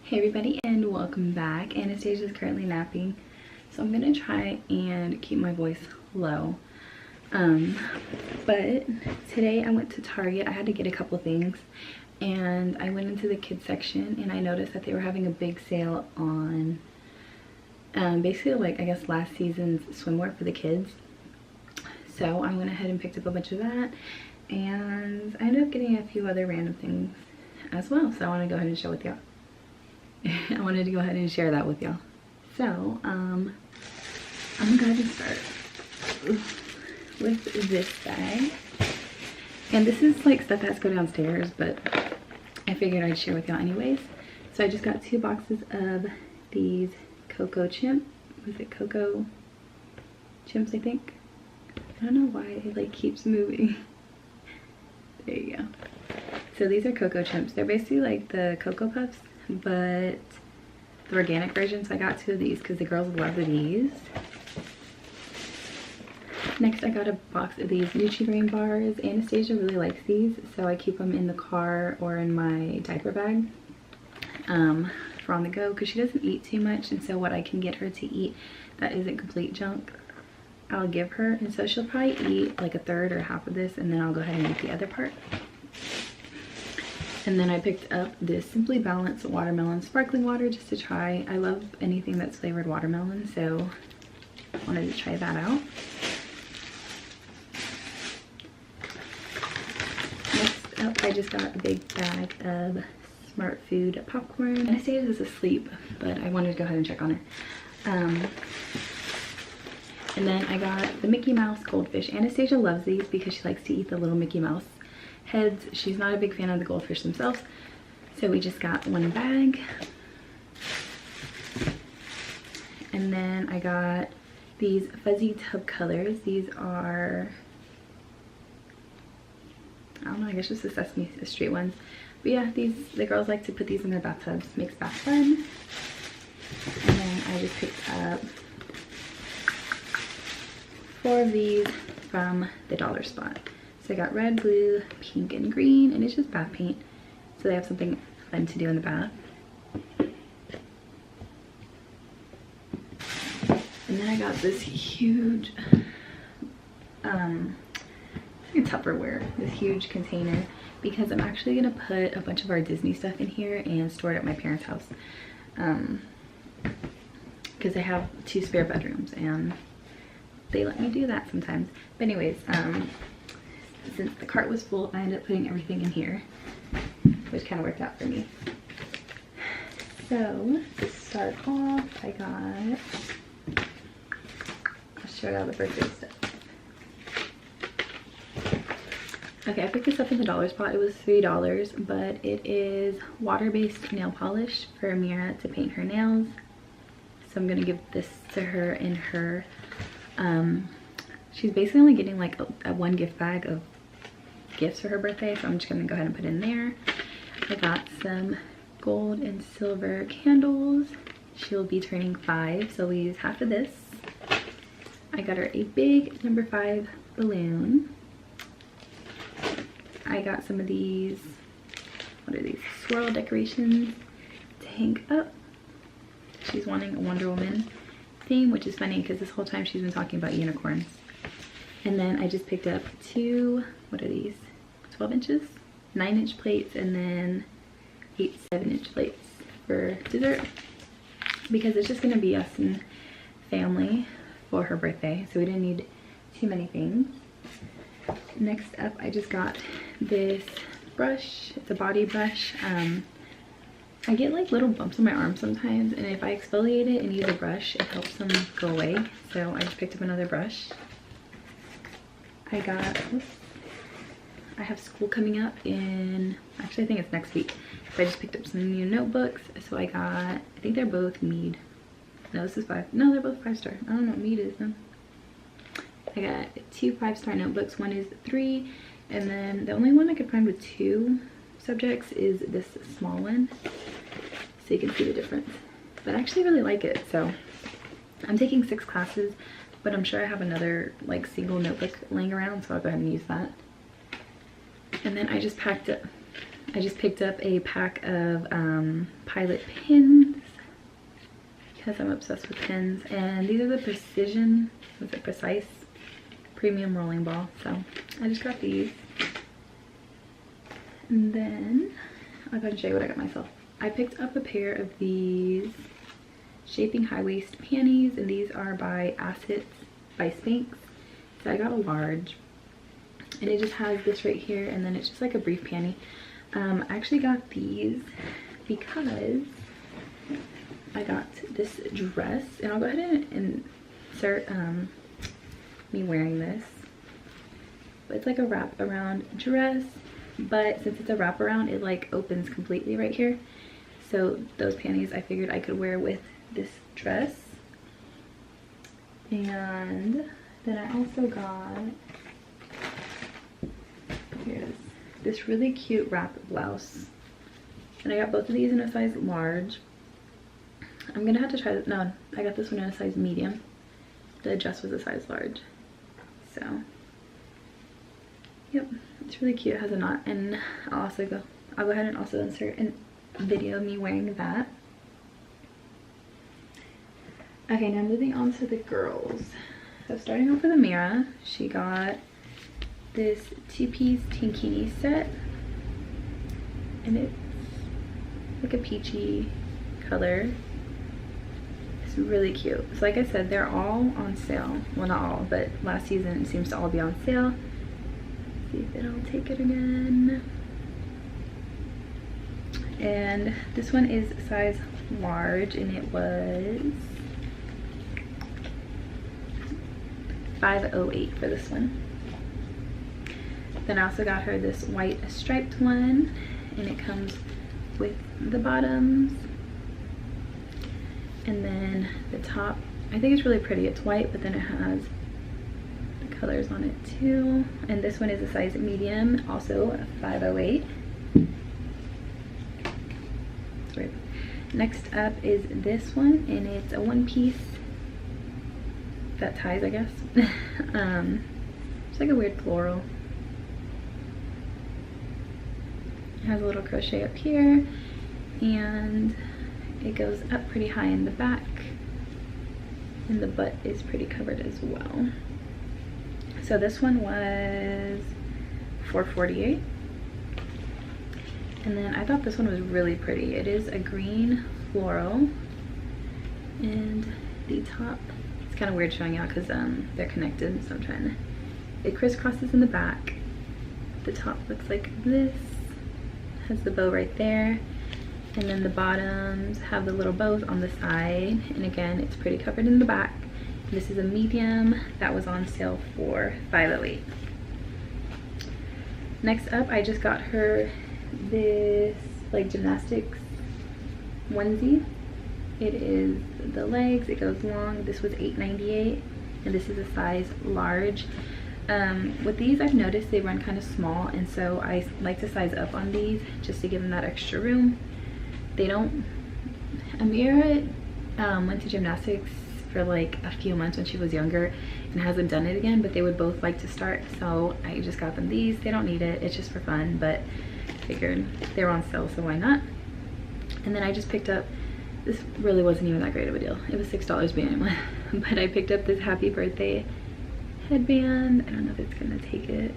Hey everybody and welcome back. Anastasia is currently napping, so I'm gonna try and keep my voice low. But today I went to Target. I had to get a couple things and I went into the kids section and I noticed that they were having a big sale on basically like I guess last season's swimwear for the kids. So I went ahead and picked up a bunch of that, and I ended up getting a few other random things as well, so I want to go ahead and share with y'all. I wanted to go ahead and share that with y'all. So I'm gonna go ahead and start with this bag, and this is like stuff that has to go downstairs, but I figured I'd share with y'all anyways. So I just got 2 boxes of these Cocoa Chimp. Was it Cocoa Chimps, I think? I don't know why it like keeps moving. There you go. So these are Cocoa Chimps. They're basically like the Cocoa Puffs, but the organic version. So I got 2 of these because the girls love these. Next I got a box of these Nutri-Grain bars. Anastasia really likes these, so I keep them in the car or in my diaper bag for on the go, because she doesn't eat too much, and so what I can get her to eat that isn't complete junk I'll give her, and so she'll probably eat like a third or half of this, and then I'll go ahead and eat the other part. And then I picked up this Simply Balanced watermelon sparkling water just to try. I love anything that's flavored watermelon, so I wanted to try that out. Next up, I just got a big bag of Smart Food popcorn. Anastasia is asleep, but I wanted to go ahead and check on her. And then I got the Mickey Mouse goldfish. Anastasia loves these because she likes to eat the little Mickey Mouse heads. She's not a big fan of the goldfish themselves, so we just got 1 bag. And then I got these fuzzy tub colors. These are, I don't know, I guess just the Sesame Street ones. But yeah, the girls like to put these in their bathtubs. Makes bath fun. And then I just picked up 4 of these from the dollar spot. So I got red, blue, pink, and green, and it's just bath paint, so they have something fun to do in the bath. And then I got this huge Tupperware, this huge container, because I'm actually gonna put a bunch of our Disney stuff in here and store it at my parents' house, because I have 2 spare bedrooms and they let me do that sometimes. But anyways, since the cart was full, I ended up putting everything in here, which kind of worked out for me. So to start off, I got, I'll show you all the birthday stuff. Okay, I picked this up in the dollar spot. It was $3, but it is water-based nail polish for Ameerah to paint her nails. So I'm gonna give this to her in her she's basically only getting like a 1 gift bag of gifts for her birthday, so I'm just gonna go ahead and put it in there. I got some gold and silver candles. She'll be turning 5, so we use half of this. I got her a big number 5 balloon. I got some of these, what are these, swirl decorations to hang up. She's wanting a Wonder Woman theme, which is funny because this whole time she's been talking about unicorns. And then I just picked up 2, what are these, 12 inches, 9-inch plates, and then 8 7-inch plates for dessert, because it's just gonna be us and family for her birthday, so we didn't need too many things. Next up, I just got this brush. It's a body brush. I get like little bumps on my arm sometimes, and if I exfoliate it and use a brush, it helps them go away. So I just picked up another brush. I have school coming up in, actually I think it's next week. So I just picked up some new notebooks. So I got, I think they're both Mead. No, this is 5. No, they're both 5-star. I don't know what Mead is though. I got 2 5-star notebooks. One is 3, and then the only one I could find with 2 subjects is this small one, so you can see the difference. But I actually really like it. So I'm taking 6 classes, but I'm sure I have another like single notebook laying around, so I'll go ahead and use that. And then I just packed up I just picked up a pack of Pilot pins because I'm obsessed with pins, and these are the Precision, was it Precise Premium Rolling Ball, so I just got these. And then I'll go and show you what I got myself. I picked up a pair of these Shaping High Waist panties, and these are by Assets by Spanx. So I got a large, and it just has this right here, and then it's just like a brief panty. I actually got these because I got this dress, and I'll go ahead and insert me wearing this. But it's like a wrap around dress, but since it's a wrap around, it like opens completely right here. So those panties I figured I could wear with this dress. And then I also got, here's this really cute wrap blouse, and I got both of these in a size large. I'm gonna have to try this. No, I got this one in a size medium. The dress was a size large. So yep, it's really cute. It has a knot, and I'll go ahead and also insert a video of me wearing that. Okay, now moving on to the girls. So starting off with Ameerah, she got this two-piece tankini set, and it's like a peachy color. It's really cute. So like I said, they're all on sale. Well, not all, but last season it seems to all be on sale. Let's see if it'll take it again. And this one is size large, and it was $5.08 for this one. Then I also got her this white striped one, and it comes with the bottoms. And then the top, I think it's really pretty. It's white, but then it has the colors on it too. And this one is a size medium, also $5.08. Sorry. Next up is this one, and it's a one-piece that ties, I guess. It's like a weird floral. It has a little crochet up here, and it goes up pretty high in the back, and the butt is pretty covered as well. So this one was $4.48. And then I thought this one was really pretty. It is a green floral, and the top, it's kind of weird showing out because they're connected, so I'm trying to, it crisscrosses in the back. The top looks like this, has the bow right there, and then the bottoms have the little bows on the side, and again it's pretty covered in the back. This is a medium that was on sale for $5.08. Next up, I just got her this like gymnastics onesie. It is the legs, it goes long. This was $8.98, and this is a size large. With these, I've noticed they run kind of small, and so I like to size up on these just to give them that extra room. They don't, Ameerah went to gymnastics for like a few months when she was younger and hasn't done it again, but they would both like to start, so I just got them these. They don't need it, it's just for fun, but I figured they were on sale, so why not. And then I just picked up, this really wasn't even that great of a deal, it was $6 being but I picked up this happy birthday headband. I don't know if it's gonna take it,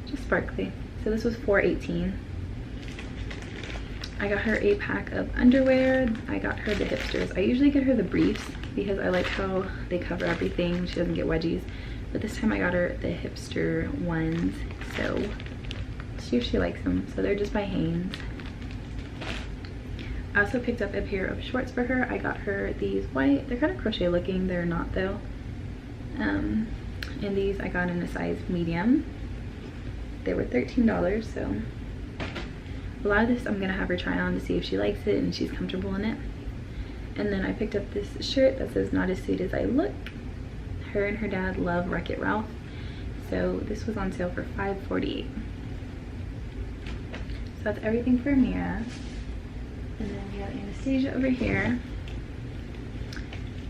just sparkly. So this was $4.18. I got her a pack of underwear. I got her the hipsters. I usually get her the briefs because I like how they cover everything. She doesn't get wedgies. But this time I got her the hipster ones. So let's see if she likes them. So they're just by Hanes. I also picked up a pair of shorts for her. I got her these white. They're kind of crochet looking. They're not though. And these I got in a size medium. They were $13, so a lot of this I'm gonna have her try on to see if she likes it and she's comfortable in it. And then I picked up this shirt that says "Not as sweet as I look." Her and her dad love Wreck-It Ralph, so this was on sale for $5.48. So that's everything for Ameerah. And then we have Anastasia over here.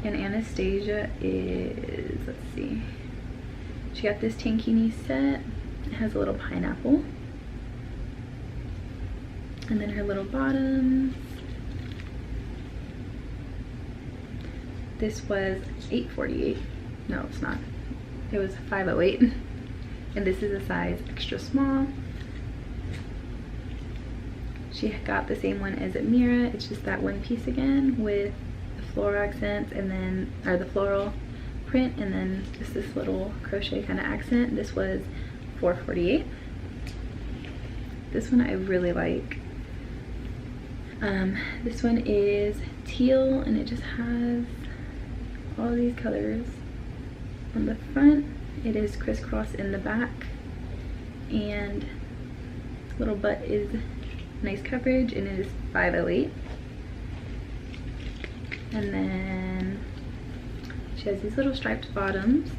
And Anastasia is, let's see, she got this tankini set. It has a little pineapple. And then her little bottoms. This was $8.48. No, it's not. It was $5.08. And this is a size extra small. She got the same one as Ameerah. It's just that one piece again with the floral accents and then, or the floral print, and then just this little crochet kind of accent. This was $4.48. This one I really like. This one is teal and it just has all these colors on the front. It is crisscross in the back, and little butt is nice coverage, and it is $5.08. And then she has these little striped bottoms,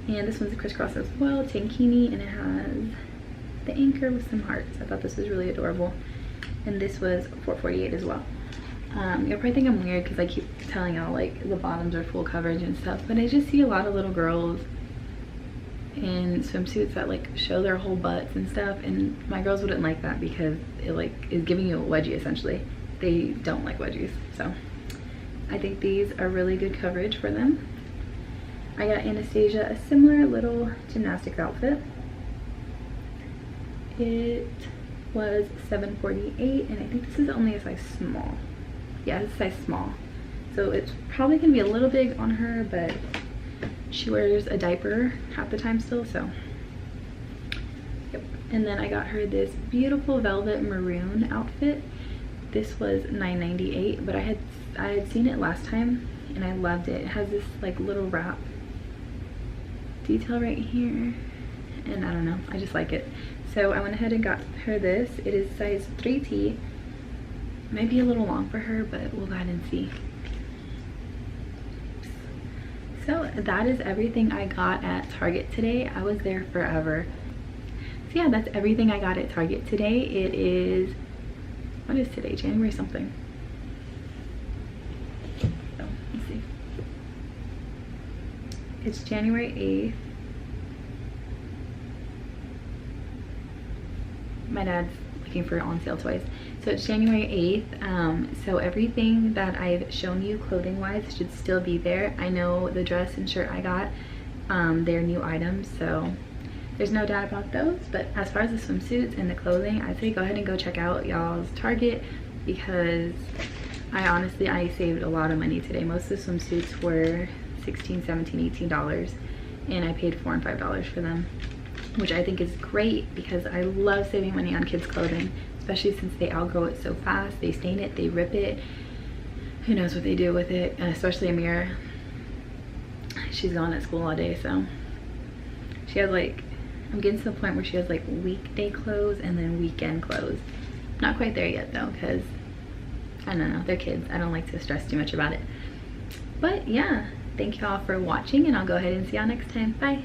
and this one's a crisscross as well, tankini, and it has the anchor with some hearts. I thought this was really adorable, and this was $4.48 as well. You'll probably think I'm weird because I keep telling y'all like the bottoms are full coverage and stuff, but I just see a lot of little girls in swimsuits that like show their whole butts and stuff, and my girls wouldn't like that because it like is giving you a wedgie essentially. They don't like wedgies, so I think these are really good coverage for them. I got Anastasia a similar little gymnastics outfit. It was $7.48, and I think this is only a size small. Yeah, it's a size small, so it's probably gonna be a little big on her, but she wears a diaper half the time still, so yep. And then I got her this beautiful velvet maroon outfit. This was $9.98, but I had seen it last time and I loved it. It has this like little wrap detail right here, and I don't know, I just like it. So I went ahead and got her this. It is size 3T. Might be a little long for her, but we'll go ahead and see. So that is everything I got at Target today. I was there forever. So yeah, that's everything I got at Target today. It is, what is today? January something. So let's see. It's January 8th. My dad's looking for on sale toys. So it's January 8th. So everything that I've shown you clothing wise should still be there. I know the dress and shirt I got, they're new items, so there's no doubt about those. But as far as the swimsuits and the clothing, I'd say go ahead and go check out y'all's Target, because I saved a lot of money today. Most of the swimsuits were $16, $17, $18, and I paid $4 and $5 for them, which I think is great because I love saving money on kids clothing, especially since they outgrow it so fast. They stain it, they rip it, who knows what they do with it. And especially Ameerah, she's gone at school all day, so she has like, I'm getting to the point where she has like weekday clothes and then weekend clothes. Not quite there yet though, because I don't know, they're kids. I don't like to stress too much about it. But yeah, thank y'all for watching, and I'll go ahead and see y'all next time. Bye.